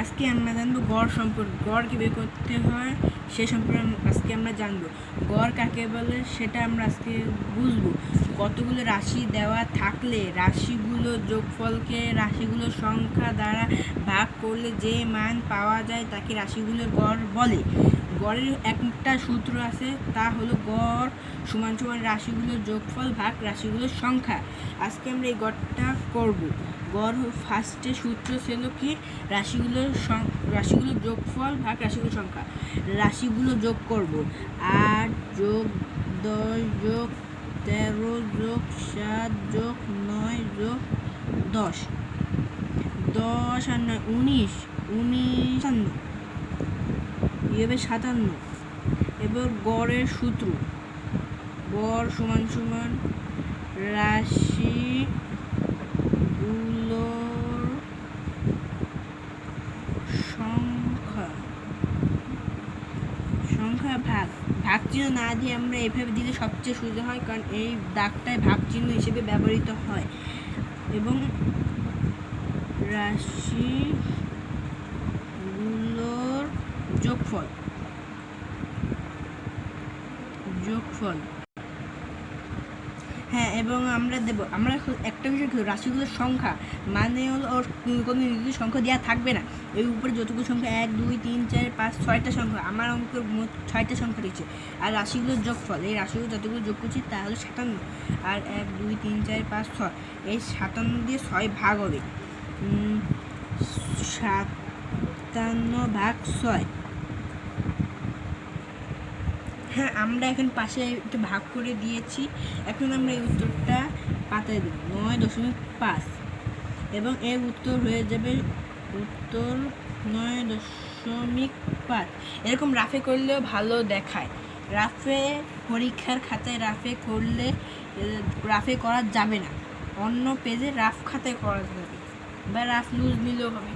আজকে আমরা জানবো গড় সম্পর্কে। গড় কী বের করতে হয় সে সম্পর্কে আজকে আমরা জানবো। গড় কাকে বলে সেটা আমরা আজকে বুঝবো। কতগুলো রাশি দেওয়া থাকলে রাশিগুলো যোগফলকে রাশিগুলোর সংখ্যা দ্বারা ভাগ করলে যে মান পাওয়া যায় তাকে রাশিগুলোর গড় বলে। গড়ের একটা সূত্র আছে, তা হলো গড় সমান সমান রাশিগুলোর যোগফল ভাগ রাশিগুলোর সংখ্যা। আজকে আমরা এই গড়টা করব। গড় ফার্স্টে সূত্র ছিল কি, রাশিগুলোর যোগফল ভাগ রাশিগুলোর সংখ্যা। রাশিগুলো যোগ করব, 8 যোগ 10 যোগ 13 যোগ 7 যোগ 9 যোগ 10, 10 আর 9 19, 57, এভাবে 57। এবার গড়ের সূত্র, গড় সমান সমান রাশিগুলোর সংখ্যা ভাগ চিহ্ন না দিয়ে আমরা এভাবে দিলে সবচেয়ে সুবিধা হয়, কারণ এই দাগটায় ভাগ চিহ্ন হিসেবে ব্যবহৃত হয়। এবং রাশিগুলোর যোগফল হ্যাঁ, এবং আমরা একটা বিষয় কি, রাশিগুলোর সংখ্যা মানে হলো ওর কোনো নির্দিষ্ট সংখ্যা দেওয়া থাকবে না। এর উপরে যতগুলো সংখ্যা 1 2 3 4 5 6টা সংখ্যা, আমার অঙ্কের মোট 6টা সংখ্যা রয়েছে। আর রাশিগুলোর যোগফল, এই রাশিগুলো যতগুলো যোগ করছি তা হলো 57। আর 1 2 3 4 5 6, এই 57 দিয়ে 6 ভাগ হবে, 57 ভাগ 6। হ্যাঁ, আমরা এখন পাশে একটু ভাগ করে দিয়েছি। এখন আমরা এই উত্তরটা পাতায় দেব 9.5, এবং এর উত্তর হয়ে যাবে উত্তর 9.5। এরকম রাফে করলেও ভালো দেখায়। রাফে পরীক্ষার খাতায় রাফে করলে রাফে করা যাবে না, অন্য পেজে রাফ খাতায় করা যাবে, বা রাফ লুজ নিলেও হবে।